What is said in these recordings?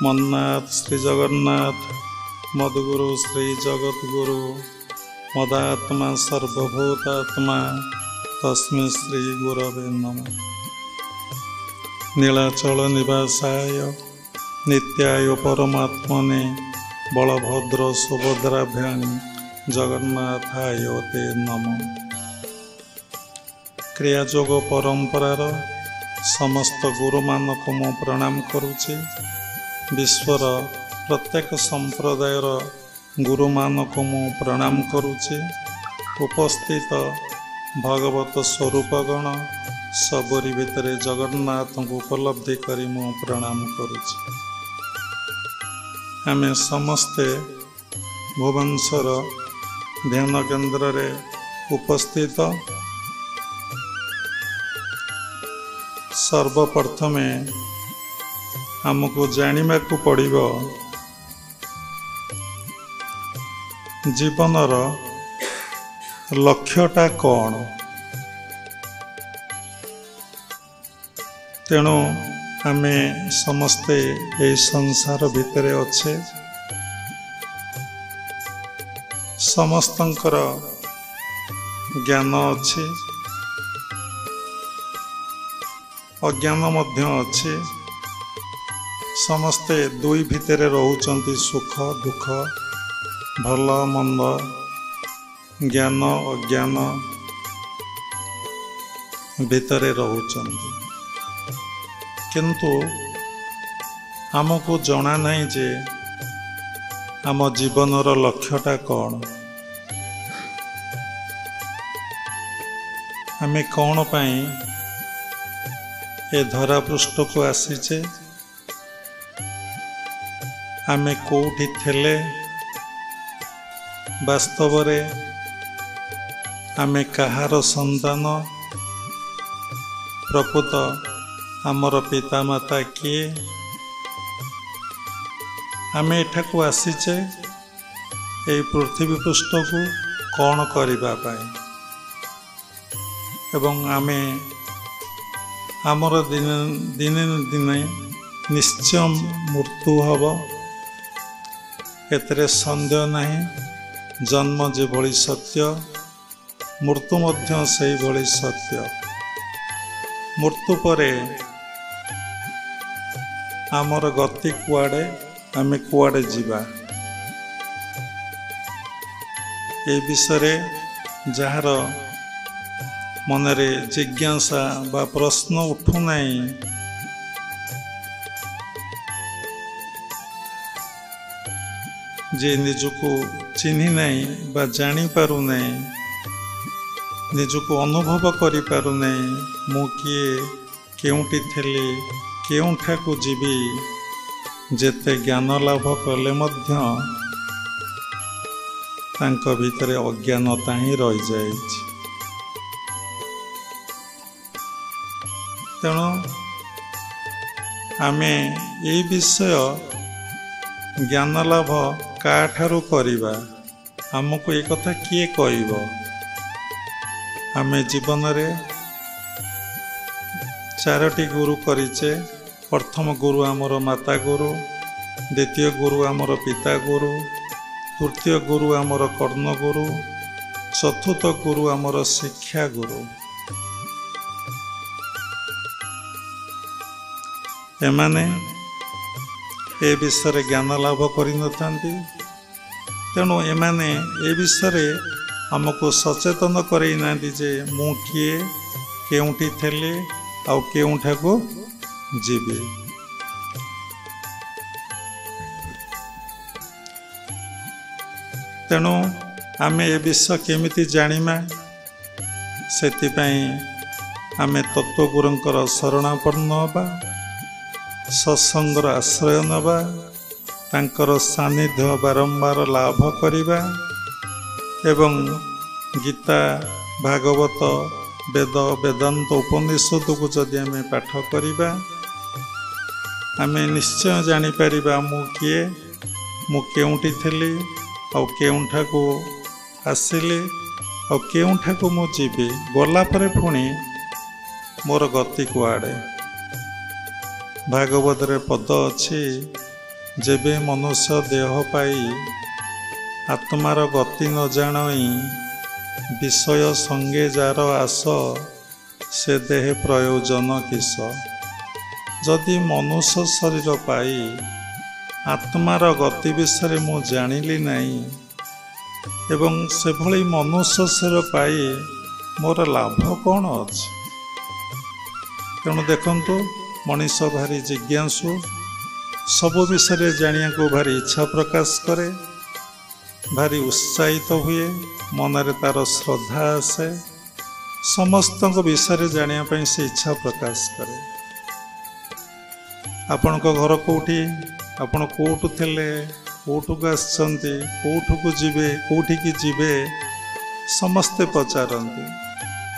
मन्नाथ श्री जगन्नाथ मदगुरु श्री जगद्गुरु मदात्मा सर्वभूतात्मा तस्मै श्री गुरवे नमः। नीलाचल निवासाय नित्याय परमात्मने बलभद्र सुभद्राभ्यां जगन्नाथाय ते नमः। क्रियायोग परंपरार समस्त गुरु मानक मु प्रणाम करुचे। विश्वर प्रत्येक संप्रदायर गुरु मानक मु प्रणाम करुचे। उपस्थित भगवत स्वरूपगण सबरी भितर जगन्नाथ को उपलब्धि करी मु प्रणाम करुचे। आमे समस्ते भुवनेश्वर ध्यान केन्द्र रे उपस्थित। सर्वप्रथमे आमको जानिबा को पड़िबो जीवनर लक्ष्यटा कौन। तेणु आमे समस्ते ए संसार भितरे अच्छे। समस्तंकर ज्ञान अच्छे, अज्ञान मध्य अच्छे। समस्ते दुई भितरे रहउचंती सुख दुख, भल मंद, ज्ञान अज्ञान भितरे रहउचंती। किंतु आमको जना नहीं जे आम जीवनर लक्ष्यटा कौन। आमे कौन पाई ए धरा पृष्ठ को आसीचे, आमे कोठी थेले, वास्तव रे आमे कहार संतान, प्रकृत आमर पिता माता किए, आमे एठाकू आसीचे ए पृथ्वी पृष्ठ को कौन करिबा पाई। एवं आमे आमर दिने दिने निश्चय मृत्यु हब, एतरे संदेह नहीं। जन्म जे भली सत्य, मृत्यु मध्य से भली सत्य। मृत्यु परे आमर गति कुआडे, आमे कुआडे जीवा, ए विषय जार मनरे जिज्ञासा बा प्रश्न उठू नहीं, जे निजको चिन्ही नहीं बा जानी पारु नहीं, निजको अनुभव करि पारु नहीं, मु किए केउटी थेली केउठाकू जीवी, जेते ज्ञान लाभ कले मध्य तांको भितरे अज्ञानता ही रही जाइछि। तेणु आमे ए विषय ज्ञान लाभ काठारू करिबा, हमको ये कथा किए कहबो। आमे जीवन रे चारोटी गुरु करिचे। प्रथम गुरु आमर माता गुरु, द्वितीय गुरु आमर पिता गुरु, तृतीय गुरु आमर कर्ण गुरु, चतुर्थ गुरु आमर शिक्षा गुरु। एमाने ए विषय ज्ञान लाभ करि नथांती। तेणु एमाने ए विषय हमको सचेतन करई नांती जे मु किए केउठी थेले आउ केउठाको जीवी। तेणु आमे ए विषय केमिति जानिमा, सेतिपई आमे तत्वगुरुंकर शरणापन्न होबा, सत्संगर आश्रय नवा, तांकर सानिध्य बारंबार लाभ करिबा एवं गीता भागवत वेद वेदांत उपनिषद को जदि आमे पाठ करिबा, आमे निश्चय जानी परिबा मु किए, मु केउठी थेली आउ केउठाकू आसिली आउ केउठाकू मु जीवी। गला परे पुणी मोर गति कुआडे। भागवत रे पद अच्छी जेबे मनुष्य देह पाई आत्मार गति न जाणई विषय संगे जार आस से देह प्रयोजन किस। जदि मनुष्य शरीर पाई आत्मार गति विषय मु जानिली नहीं एवं से भली मनुष्य शरीर पाई मोर लाभ कौन अछि। तेणु देखंतु मनीष भारी जिज्ञासु सब विषय जानिया को भारी इच्छा प्रकाश करे, भारी उत्साहित हुए, मनरे तार श्रद्धा आसे, समस्त विषय जानिया से इच्छा प्रकाश करे। आपण को घर कोठी, आपण कोठु थिले, कोठु को आछंती, कोठु को जिबे, कोठी की जिबे समस्ते पचारंती।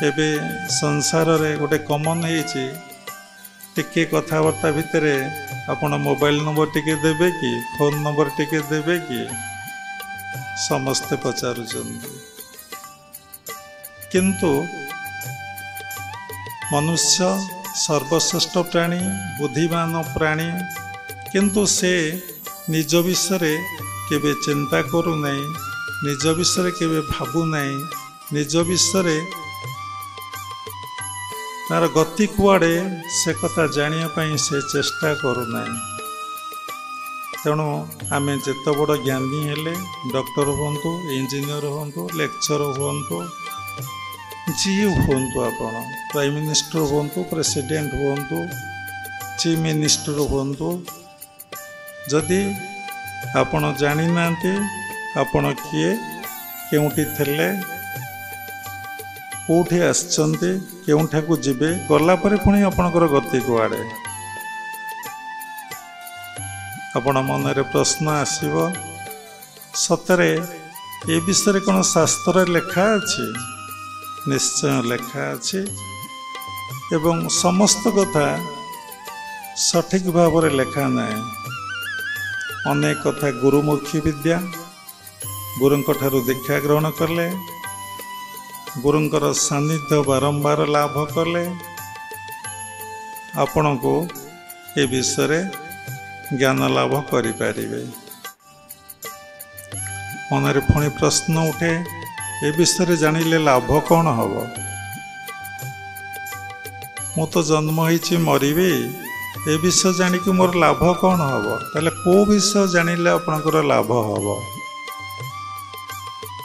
एबे संसार रे गोटे कॉमन हेछि टिके कथावार्ता भितरे आपण मोबाइल नंबर टिके देबे कि, फोन नंबर टिके देबे कि, समस्ते पचारुचंती। किंतु मनुष्य सर्वश्रेष्ठ प्राणी, बुद्धिमान प्राणी, किंतु से निज विषय केबे चिंता करू नहीं, निज विषय केबे भाबू नहीं, निज विषय तार गति कुआड़े से कथा जानिया पाई से चेष्टा करू नहीं। तेणु आम जिते बड़ ज्ञानी हेले, डॉक्टर हुंतु, इंजीनियर हुंतु, लेक्चर हुंतु, जी हुंतु, आपण प्राइम मिनिस्टर हुंतु, प्रेसिडेंट हुंतु, चीफ मिनिस्टर हुंतु, जदि आपण जानी नांती आपण किए, केउठी थिले, कोठी आछंती, केउठाकू जिबे, गला परे पुणी आपणकर गति कुआड़े आपण मनरे प्रश्न आसीबो, सतरे ए विषय कौन शास्त्र लेखा अछि? निश्चय लेखा अछि एवं समस्त कथा सठिक भाव रे लेखा नहीं। अनेक कथा गुरुमुखी विद्या, गुरुंक ठारू दीक्षा ग्रहण कले, गुरुंकर सानिध्य बारंबार लाभ कले, आपण को ए विषय ज्ञान लाभ करिपारिबे। मनरे पुणी प्रश्न उठे, ए विषय जानिले लाभ कौन हब? मु तो जन्म होइछि मरिबे, ए विषय जानिक मोर लाभ कौन हब? ताले को विषय जानिले आपनकर लाभ हब?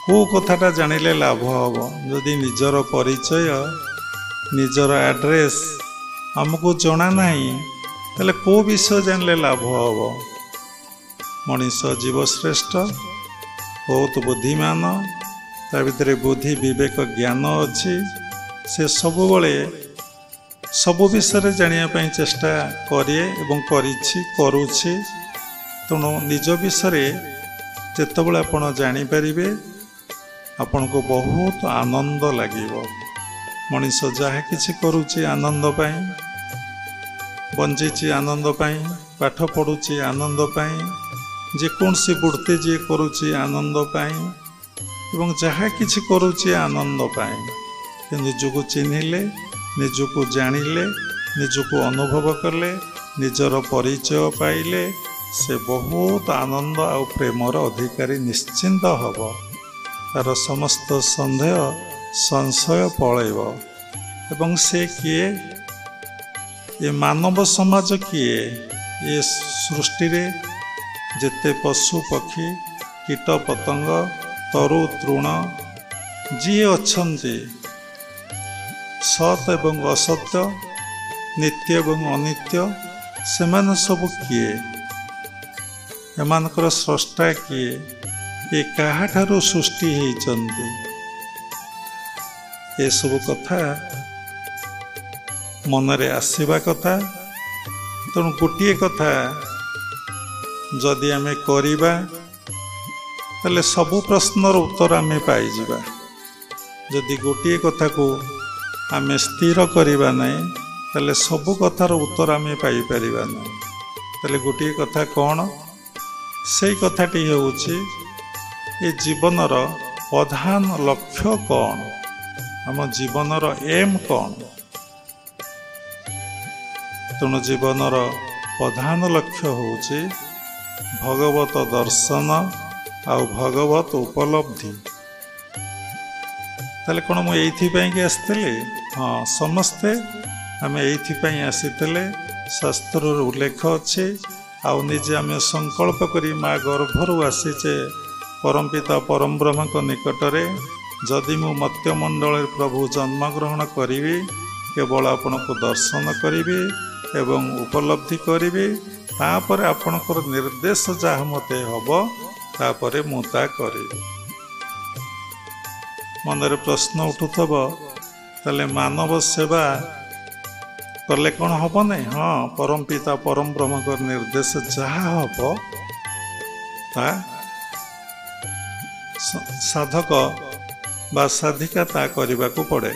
को कथाटा जानिले लाभ हब? जदि निजर परिचय, निजर एड्रेस हमको जना नहीं, ताले को विषय जानले लाभ हब? मनीष जीव श्रेष्ठ, बहुत बुद्धिमान, ता भितर बुद्धि विवेक ज्ञान अच्छी, से सब बड़े सब विषय जानिया चेष्टा करे एवं करुछि। तेणु निज विषय जितेबाला आपण जानीपारे आपण को बहुत आनंद लगिब। मनीष जहाँ किसी करुछि आनंद पाई, बंची आनंद पाई, पाठ पढ़ुछि आनंद पाई, जेकोसी वृत्ति जी करुछि आनंद पाई, एवं जहाँ किसी करुछि आनंद पाई। कि निजको चिन्हिले, निजको जानिले, निजको अनुभव कले, निजर परिचय पाइले, से बहुत आनंद आ प्रेमर अधिकारी निश्चिंत हब। तार समस्त संदेह संशय पलैब एवं से किए, ये मानव समाज किए, ये सृष्टि रे जेते पशु पक्षी कीट पतंग तरु तृण जी अच्छन्ति, सत एवं असत्य, नित्य एवं अनित्य, सेमान सब किए? एमानकर स्रष्टा किए? ये काहाठारु सृष्टि होइचन्ति? ये सब कथा मनरे आसीबा कथा। तेणु गोटे कथा जदि आमे करिबा ताले सबु प्रश्नर उत्तर आमे पाइजिबा। जदि गोटे कथा को आमे स्थिर करिबा नहीं ताले सबु कथार उत्तर आमे पाई परिबा नहीं। ताले गोटे कथा कौन? से कथाटी होउछि ए जीवनर प्रधान लक्ष्य कौन? आम जीवनर एम कौन? तेणु जीवनर प्रधान लक्ष्य होउछि भगवत दर्शन आउ भगवत उपलब्धि। ताले कौन मुझे ये आसती? हाँ, समस्ते आम ये आसीते। शास्त्र उल्लेख अच्छे आउ निजे आम संकल्प करी माँ गर्भर आसीचे परम पिता परम ब्रह्म को निकटरे जदि मु मत्यमंडल प्रभु जन्मग्रहण करी केवल आपण को दर्शन करी एवं उपलब्धि करी तापर आपणकर निर्देश जहाँ मते हम तापर मुता करी। मनरे प्रश्न उठुथब ताले मानव सेवा कले कौन हम नहीं? हाँ, परम पिता परम ब्रह्म को निर्देश जहाँ हम ता साधक बा साधिका ता करने को पड़े।